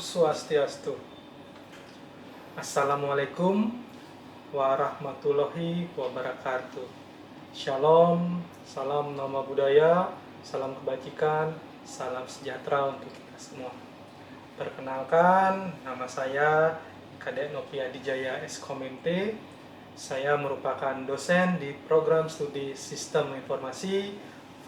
Swastiastu. Assalamualaikum warahmatullahi wabarakatuh. Shalom, salam nama budaya, salam kebajikan, salam sejahtera untuk kita semua. Perkenalkan, nama saya Kadek Novia Dijaya SKMT. Saya merupakan dosen di program studi Sistem Informasi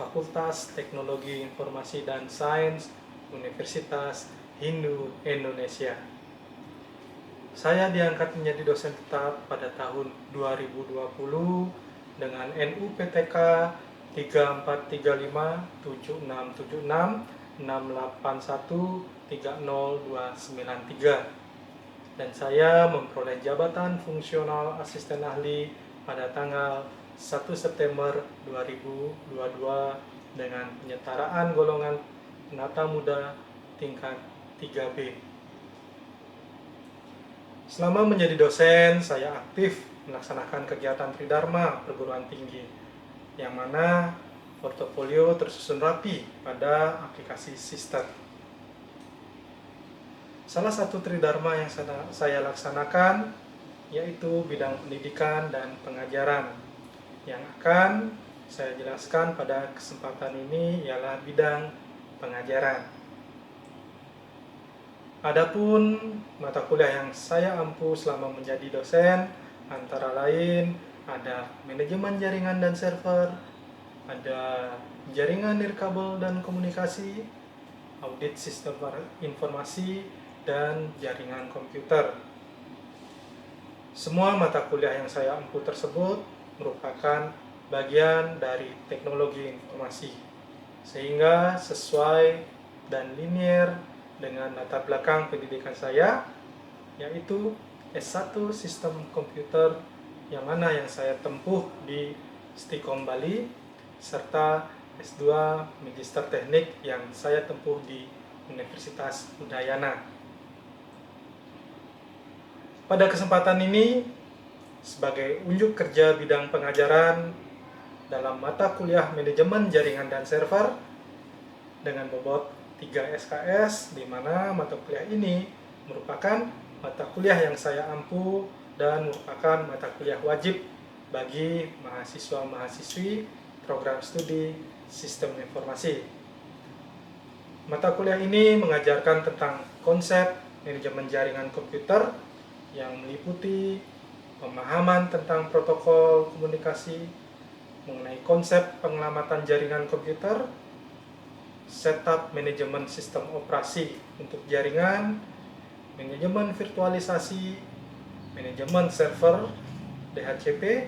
Fakultas Teknologi Informasi dan Sains Universitas Hindu Indonesia. Saya diangkat menjadi dosen tetap pada tahun 2020 dengan NUPTK 34357661309293 dan saya memperoleh jabatan fungsional asisten ahli pada tanggal 1 September 2022 dengan penyetaraan golongan penata muda tingkat 3B. Selama menjadi dosen, saya aktif melaksanakan kegiatan Tridharma perguruan tinggi, yang mana portofolio tersusun rapi pada aplikasi Sister. Salah satu Tridharma yang saya laksanakan yaitu bidang pendidikan dan pengajaran. Yang akan saya jelaskan pada kesempatan ini ialah bidang pengajaran. Adapun mata kuliah yang saya ampu selama menjadi dosen antara lain ada manajemen jaringan dan server, ada jaringan nirkabel dan komunikasi, audit sistem informasi, dan jaringan komputer. Semua mata kuliah yang saya ampu tersebut merupakan bagian dari teknologi informasi, sehingga sesuai dan linier dengan latar belakang pendidikan saya, yaitu S1 Sistem Komputer yang mana yang saya tempuh di Stikom Bali, serta S2 Magister Teknik yang saya tempuh di Universitas Udayana. Pada kesempatan ini, sebagai unjuk kerja bidang pengajaran dalam mata kuliah manajemen jaringan dan server dengan bobot 3 SKS, di mana mata kuliah ini merupakan mata kuliah yang saya ampu dan merupakan mata kuliah wajib bagi mahasiswa-mahasiswi program studi Sistem Informasi. Mata kuliah ini mengajarkan tentang konsep manajemen jaringan komputer yang meliputi pemahaman tentang protokol komunikasi, mengenai konsep pengelamatan jaringan komputer, setup manajemen sistem operasi untuk jaringan, manajemen virtualisasi, manajemen server DHCP,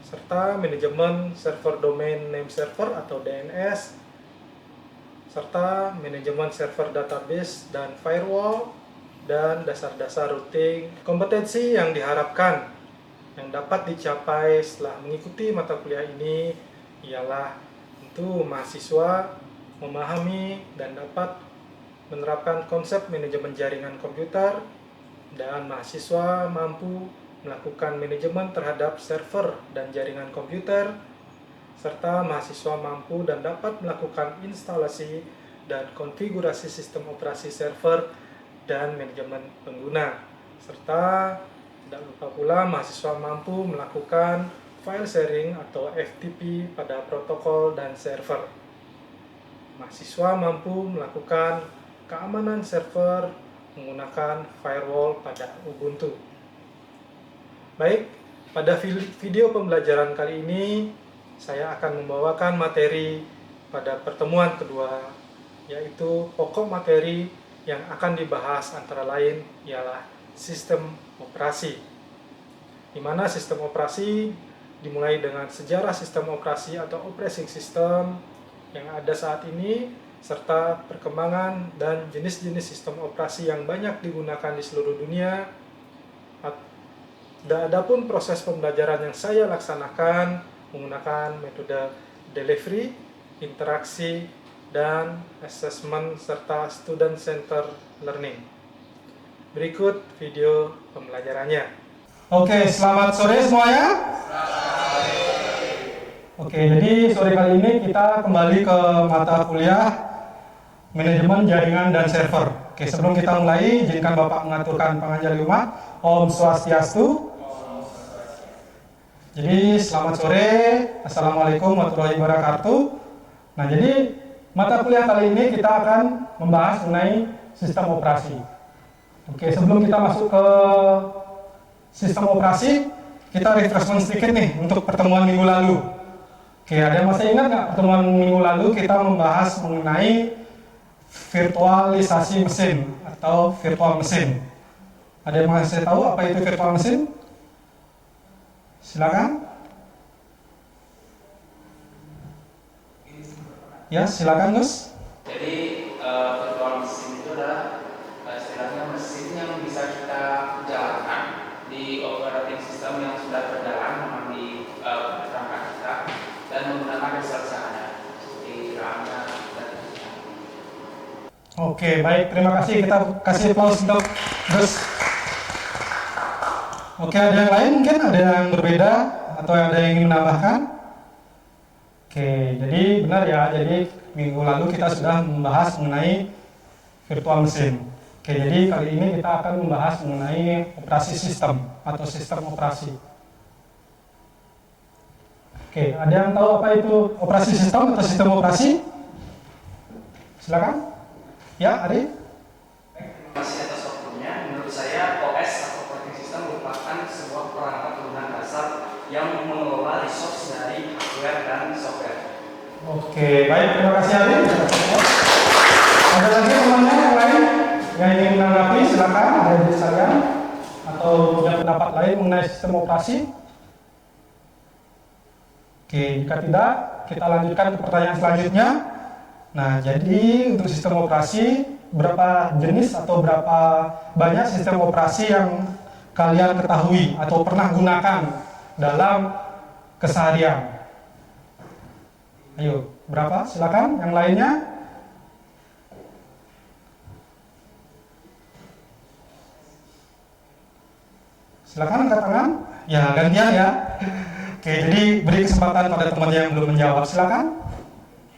serta manajemen server domain name server atau DNS, serta manajemen server database dan firewall, dan dasar-dasar routing. Kompetensi yang diharapkan yang dapat dicapai setelah mengikuti mata kuliah ini ialah tentu mahasiswa memahami dan dapat menerapkan konsep manajemen jaringan komputer, dan mahasiswa mampu melakukan manajemen terhadap server dan jaringan komputer, serta mahasiswa mampu dan dapat melakukan instalasi dan konfigurasi sistem operasi server dan manajemen pengguna, serta tidak lupa pula mahasiswa mampu melakukan file sharing atau FTP pada protokol dan server. Mahasiswa mampu melakukan keamanan server menggunakan firewall pada Ubuntu. Baik, pada video pembelajaran kali ini saya akan membawakan materi pada pertemuan kedua, yaitu pokok materi yang akan dibahas antara lain ialah sistem operasi, di mana sistem operasi dimulai dengan sejarah sistem operasi atau operating system yang ada saat ini, serta perkembangan dan jenis-jenis sistem operasi yang banyak digunakan di seluruh dunia. Adapun proses pembelajaran yang saya laksanakan menggunakan metode delivery, interaksi, dan assessment serta student center learning. Berikut video pembelajarannya. Oke, selamat sore semuanya. Oke, jadi sore kali ini kita kembali ke mata kuliah manajemen jaringan dan server. Oke, sebelum kita mulai, izinkan Bapak mengaturkan panganjali umat. Om Swastiastu. Jadi selamat sore, Assalamualaikum warahmatullahi wabarakatuh. Nah, jadi mata kuliah kali ini kita akan membahas mengenai sistem operasi. Oke, sebelum kita masuk ke sistem operasi, kita refreshment sedikit nih untuk pertemuan minggu lalu. Oke, ada yang masih ingat nggak pertemuan minggu lalu kita membahas mengenai virtualisasi mesin atau virtual mesin. Ada yang masih tahu apa itu virtual mesin? Silakan. Ya, silakan Gus. Jadi virtual mesin itu adalah istilahnya mesin yang bisa kita jalankan di operating system yang sudah berjalan memang di perangkat kita dan menggunakan resource yang ada seperti RAM-nya dan sebagainya. Oke, baik, terima kasih. Kita kasih aplaus untuk Gus. Oke, ada yang lain mungkin? Ada yang berbeda atau ada yang ingin menambahkan? Oke, jadi benar ya. Jadi minggu lalu kita sudah membahas mengenai virtual mesin. Oke, jadi kali ini kita akan membahas mengenai operasi sistem atau sistem operasi. Oke, ada yang tahu apa itu operasi sistem atau sistem operasi? Silakan. Ya, Ari. Terima kasih atas waktunya. Menurut saya OS atau operating system merupakan sebuah perangkat turunan dasar yang mengelola resource dari hardware dan software. Oke, baik, terima kasih Ari. Ada lagi temannya yang lain yang ingin menanggapi? Silakan, ada di saya atau punya pendapat lain mengenai sistem operasi. Oke, jika tidak, kita lanjutkan ke pertanyaan selanjutnya. Nah, jadi untuk sistem operasi, berapa jenis atau berapa banyak sistem operasi yang kalian ketahui atau pernah gunakan dalam keseharian? Ayo, berapa? Silakan, yang lainnya. Silakan angkat tangan. Ya, gantian ya. Oke, jadi beri kesempatan pada teman yang belum menjawab. Silakan.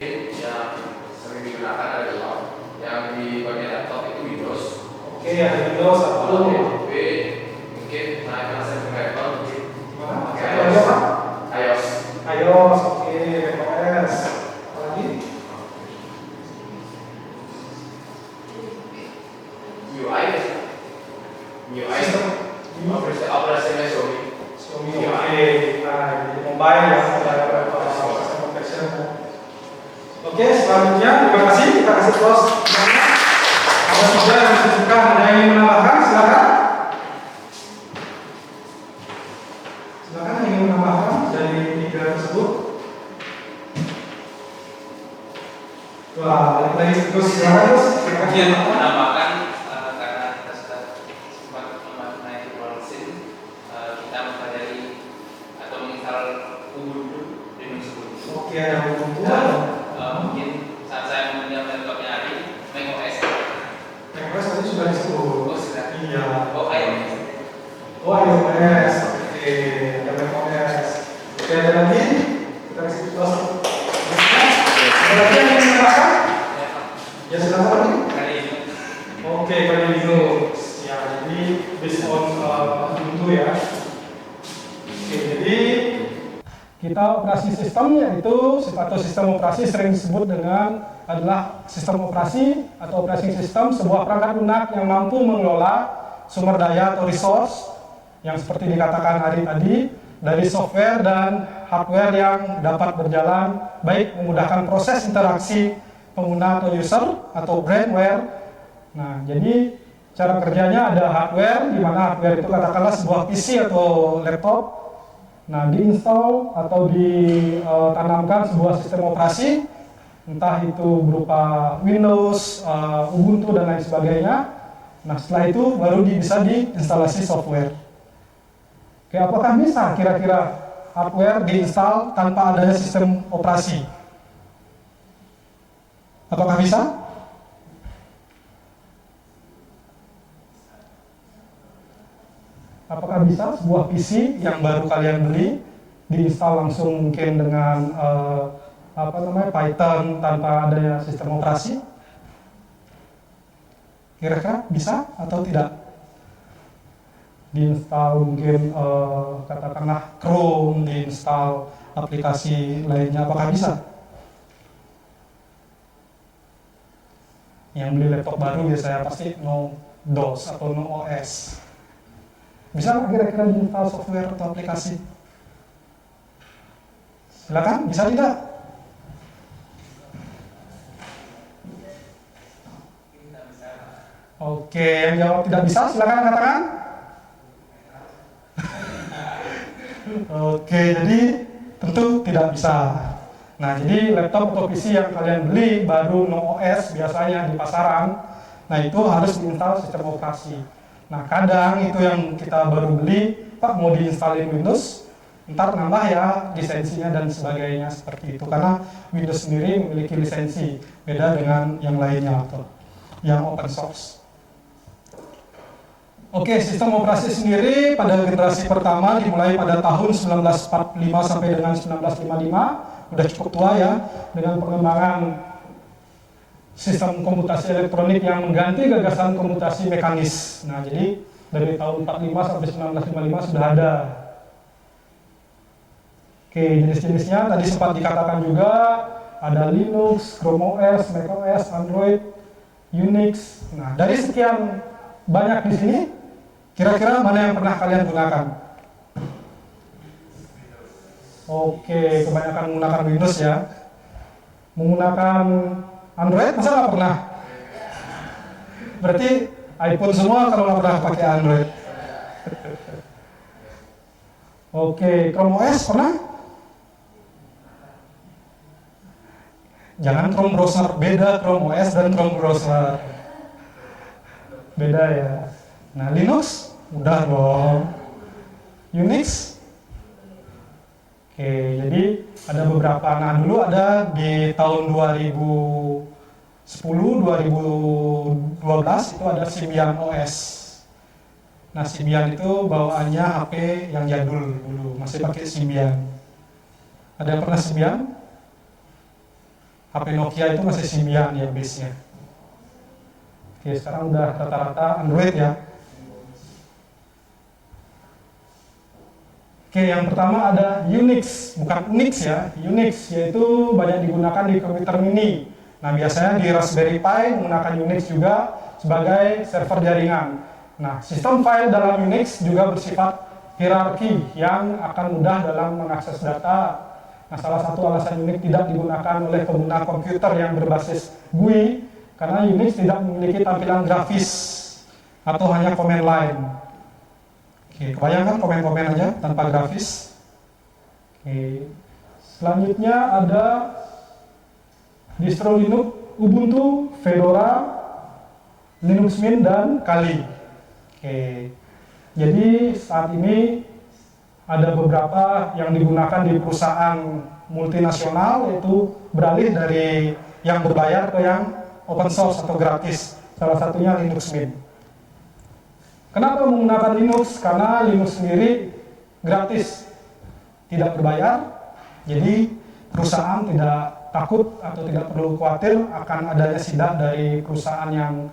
Yang sering digunakan adalah yang di bagian laptop itu Windows. Oke, ada Windows atau mungkin naikkan setting level mungkin pakai iOS apa? iOS. iOS, oke, macOS. Apa lagi? UI operasinya Xiaomi. Xiaomi, oke. Nah, jadi mobile ya, sistem version. Oke, selanjutnya terima kasih. Kita kasih close. Ada tiga yang disebutkan. Ada yang ingin menambahkan? Silakan. Silakan yang ingin menambahkan dari tiga tersebut. Wah, balik lagi terus. Silakan terus. Terima kasih. Menambahkan karena kita sudah sempat mengenai virtual mesin, kita mempelajari atau menginstal Ubuntu Linux Ubuntu. Oke, ada Ubuntu. Mungkin saat saya meminjam laptopnya Ari, macOS. macOS tadi sudah disebut. Oh sudah. Iya. Oh iOS. Oh, iOS. Oke, ada macOS. Oke, ada lagi? Kita kasih close. Ada lagi yang ingin menambahkan? Ya, silakan lagi. Kali ini. Oke, kali Linux. Ya, jadi based on Ubuntu ya. Oke, jadi kita operasi sistem yaitu atau sistem operasi sering disebut dengan adalah sistem operasi atau operating system sebuah perangkat lunak yang mampu mengelola sumber daya atau resource yang seperti dikatakan Ari tadi dari software dan hardware yang dapat berjalan baik memudahkan proses interaksi pengguna atau user atau brandware. Nah, jadi cara kerjanya ada hardware di mana hardware itu katakanlah sebuah PC atau laptop. Nah, diinstal atau ditanamkan sebuah sistem operasi, entah itu berupa Windows, Ubuntu, dan lain sebagainya. Nah, setelah itu baru bisa diinstalasi software. Oke, apakah bisa kira-kira hardware diinstal tanpa adanya sistem operasi? Apakah bisa? Apakah bisa sebuah PC yang baru kalian beli diinstal langsung mungkin dengan Python tanpa adanya sistem operasi? Kira-kira bisa atau tidak? Diinstal mungkin katakanlah Chrome, diinstal aplikasi lainnya, apakah bisa? Yang beli laptop baru biasanya pasti no DOS atau no OS. Bisa nggak kira-kira diinstal software atau aplikasi? Silakan, bisa tidak? Oke, yang jawab tidak bisa, silakan katakan. Oke, jadi tentu tidak bisa. Nah, jadi laptop atau PC yang kalian beli baru no OS biasanya di pasaran, nah itu harus diinstal sistem operasi. Nah, kadang itu yang kita baru beli, Pak mau diinstalin Windows, ntar nambah ya lisensinya dan sebagainya seperti itu. Karena Windows sendiri memiliki lisensi, beda dengan yang lainnya atau yang open source. Oke, sistem operasi sendiri pada generasi pertama dimulai pada tahun 1945 sampai dengan 1955, udah cukup tua ya, dengan pengembangan sistem komputasi elektronik yang mengganti gagasan komputasi mekanis. Nah, jadi dari tahun 45 sampai 1955 sudah ada. Oke, jenis-jenisnya tadi sempat dikatakan juga ada Linux, Chrome OS, Mac OS, Android, Unix. Nah, dari sekian banyak di sini, kira-kira mana yang pernah kalian gunakan? Oke, kebanyakan menggunakan Windows ya. Menggunakan Android, masa nggak pernah? Berarti iPhone semua kalau nggak pernah pakai Android. Oke, Chrome OS pernah? Jangan Chrome browser, beda Chrome OS dan Chrome browser. Beda ya. Nah, Linux udah dong. Unix? Oke, jadi ada beberapa. Nah, dulu ada di tahun 2010, 2012 itu ada Symbian OS. Nah, Symbian itu bawaannya HP yang jadul dulu, masih pakai Symbian. Ada yang pernah Symbian? HP Nokia itu masih Symbian ya base-nya. Oke, sekarang udah rata-rata Android ya. Oke, yang pertama ada Unix, bukan Unix ya, Unix yaitu banyak digunakan di komputer mini. Nah, biasanya di Raspberry Pi menggunakan Unix juga sebagai server jaringan. Nah, sistem file dalam Unix juga bersifat hierarki yang akan mudah dalam mengakses data. Nah, salah satu alasan Unix tidak digunakan oleh pengguna komputer yang berbasis GUI karena Unix tidak memiliki tampilan grafis atau hanya command line. Oke, kebayangkan komen-komen aja tanpa grafis. Oke. Selanjutnya ada distro Linux, Ubuntu, Fedora, Linux Mint, dan Kali. Oke. Jadi saat ini ada beberapa yang digunakan di perusahaan multinasional, yaitu beralih dari yang berbayar ke yang open source atau gratis. Salah satunya Linux Mint. Kenapa menggunakan Linux? Karena Linux sendiri gratis, tidak berbayar, jadi perusahaan tidak takut atau tidak perlu khawatir akan adanya sidak dari perusahaan yang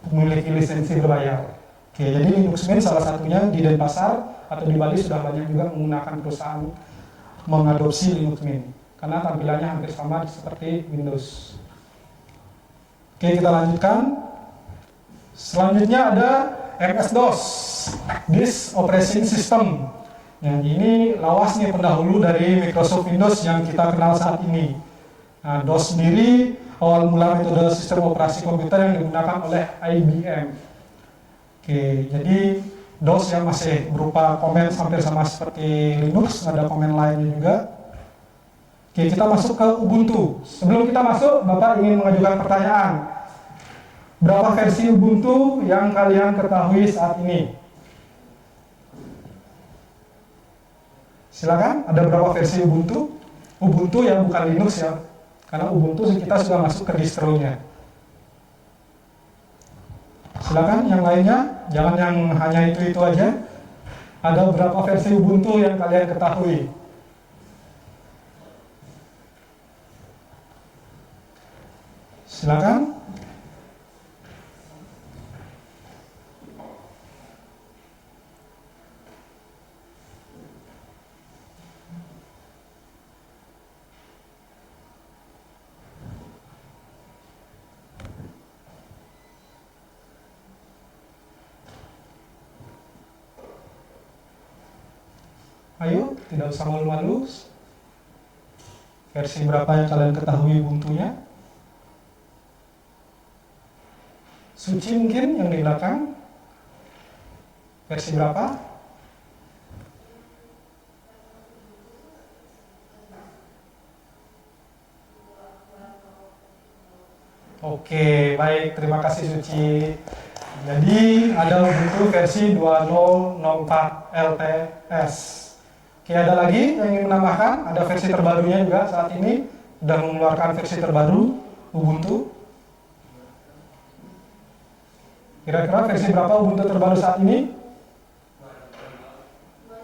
memiliki lisensi berbayar. Oke, jadi Linux Mint salah satunya di Denpasar atau di Bali sudah banyak juga menggunakan perusahaan mengadopsi Linux Mint karena tampilannya hampir sama seperti Windows. Oke, kita lanjutkan. Selanjutnya ada MS-DOS, Disk Operating System. Yang ini lawas nih pendahulu dari Microsoft Windows yang kita kenal saat ini. Nah, DOS sendiri awal mula metode sistem operasi komputer yang digunakan oleh IBM. Oke, jadi DOS yang masih berupa komen hampir sama seperti Linux, ada komen lainnya juga. Oke, kita masuk ke Ubuntu. Sebelum kita masuk, Bapak ingin mengajukan pertanyaan. Berapa versi Ubuntu yang kalian ketahui saat ini? Silakan, ada berapa versi Ubuntu? Ubuntu ya, bukan Linux ya. Karena Ubuntu kita sudah masuk ke distronya. Silakan yang lainnya, jangan yang hanya itu aja. Ada berapa versi Ubuntu yang kalian ketahui? Silakan. Ayo, tidak usah malu-malu. Versi berapa yang kalian ketahui Ubuntu-nya? Suci mungkin yang di belakang. Versi berapa? Oke, baik. Terima kasih Suci. Jadi ada Ubuntu versi 20.04 LTS. Oke, ada lagi yang ingin menambahkan? Ada versi terbarunya juga saat ini. Sudah mengeluarkan versi terbaru Ubuntu. Kira-kira versi berapa Ubuntu terbaru saat ini?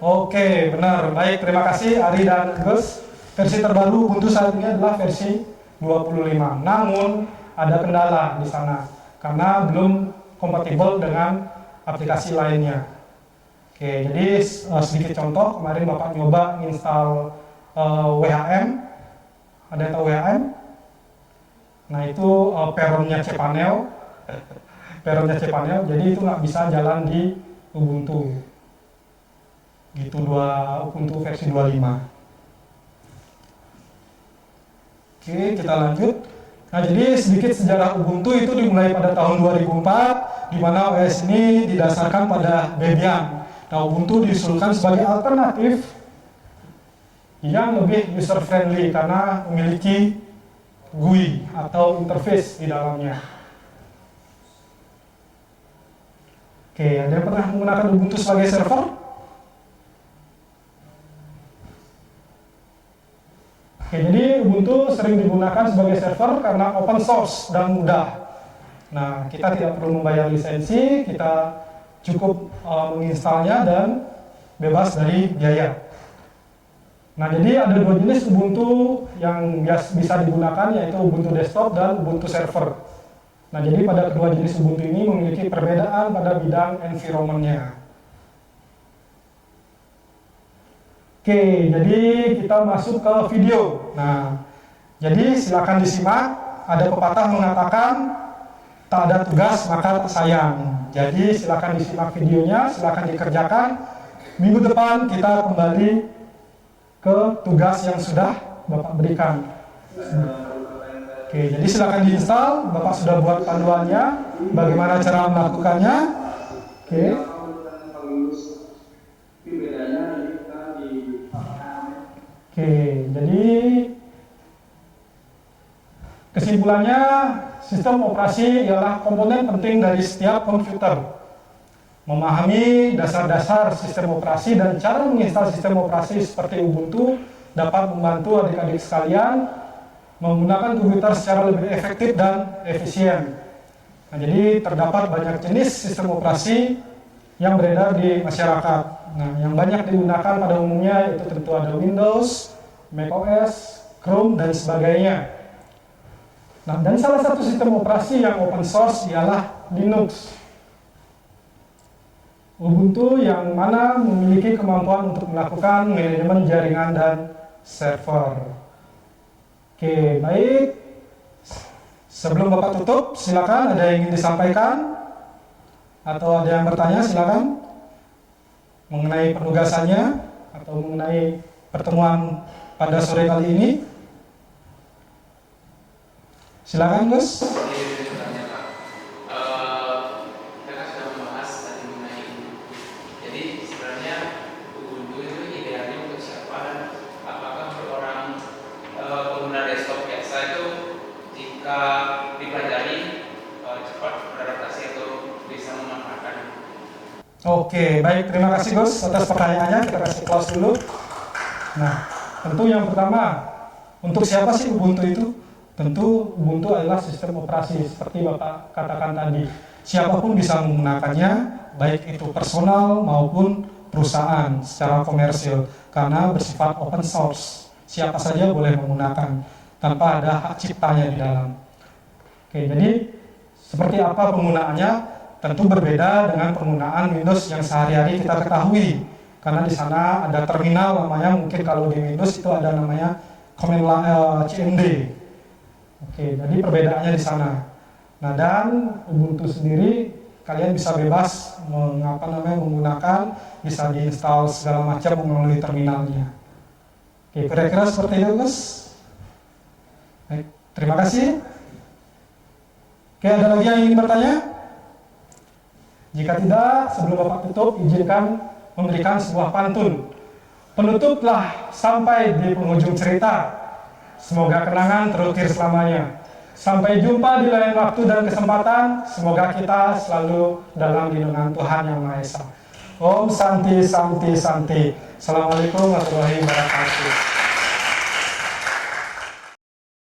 Oke, benar. Baik, terima kasih Ari dan Gus. Versi terbaru Ubuntu saat ini adalah versi 25. Namun ada kendala di sana karena belum kompatibel dengan aplikasi lainnya. Oke, jadi sedikit contoh, kemarin Bapak nyoba install WHM. Ada yang tahu WHM? Nah, itu peronnya cPanel. Peronnya cPanel, jadi itu nggak bisa jalan di Ubuntu. Gitu Ubuntu versi 25. Oke, kita lanjut. Nah, jadi sedikit sejarah Ubuntu itu dimulai pada tahun 2004, di mana OS ini didasarkan pada Debian. Nah, Ubuntu diusulkan sebagai alternatif yang lebih user friendly karena memiliki GUI atau interface di dalamnya. Oke, ada yang pernah menggunakan Ubuntu sebagai server? Oke, jadi Ubuntu sering digunakan sebagai server karena open source dan mudah. Nah, kita tidak perlu membayar lisensi, kita cukup menginstalnya dan bebas dari biaya. Nah, jadi ada dua jenis Ubuntu yang bisa digunakan, yaitu Ubuntu desktop dan Ubuntu server. Nah, jadi pada kedua jenis Ubuntu ini memiliki perbedaan pada bidang environment-nya. Oke, jadi kita masuk ke video. Nah, jadi silakan disimak. Ada pepatah mengatakan, tak ada tugas maka tak sayang. Jadi silakan disimak videonya, silakan dikerjakan. Minggu depan kita kembali ke tugas yang sudah Bapak berikan. Oke, jadi silakan diinstal. Bapak sudah buat panduannya, bagaimana cara melakukannya. Oke. Oke, jadi kesimpulannya sistem operasi ialah komponen penting dari setiap komputer. Memahami dasar-dasar sistem operasi dan cara menginstal sistem operasi seperti Ubuntu dapat membantu adik-adik sekalian menggunakan komputer secara lebih efektif dan efisien. Nah, jadi terdapat banyak jenis sistem operasi yang beredar di masyarakat. Nah, yang banyak digunakan pada umumnya itu tentu ada Windows, macOS, Chrome, dan sebagainya. Nah, dan salah satu sistem operasi yang open source ialah Linux. Ubuntu yang mana memiliki kemampuan untuk melakukan manajemen jaringan dan server. Oke, baik. Sebelum Bapak tutup, silakan ada yang ingin disampaikan atau ada yang bertanya, silakan mengenai penugasannya atau mengenai pertemuan pada sore kali ini. Silakan, Gus. Oke, baik. Terima kasih Gus atas pertanyaannya. Kita kasih close dulu. Nah, tentu yang pertama, untuk siapa sih Ubuntu itu? Tentu Ubuntu adalah sistem operasi seperti Bapak katakan tadi. Siapapun bisa menggunakannya, baik itu personal maupun perusahaan secara komersil, karena bersifat open source. Siapa saja boleh menggunakan tanpa ada hak ciptanya di dalam. Oke, jadi seperti apa penggunaannya? Tentu berbeda dengan penggunaan Windows yang sehari-hari kita ketahui, karena di sana ada terminal namanya, mungkin kalau di Windows itu ada namanya command CMD. Oke, jadi perbedaannya di sana. Nah, dan Ubuntu sendiri kalian bisa bebas menggunakan, bisa diinstal segala macam melalui terminalnya. Oke, kira-kira seperti itu, Gus. Baik, terima kasih. Oke, ada lagi yang ingin bertanya? Jika tidak, sebelum Bapak tutup, izinkan memberikan sebuah pantun. Penutuplah sampai di penghujung cerita. Semoga kenangan terukir selamanya. Sampai jumpa di lain waktu dan kesempatan. Semoga kita selalu dalam lindungan Tuhan Yang Maha Esa. Om Santi Santi Santi. Assalamualaikum warahmatullahi wabarakatuh.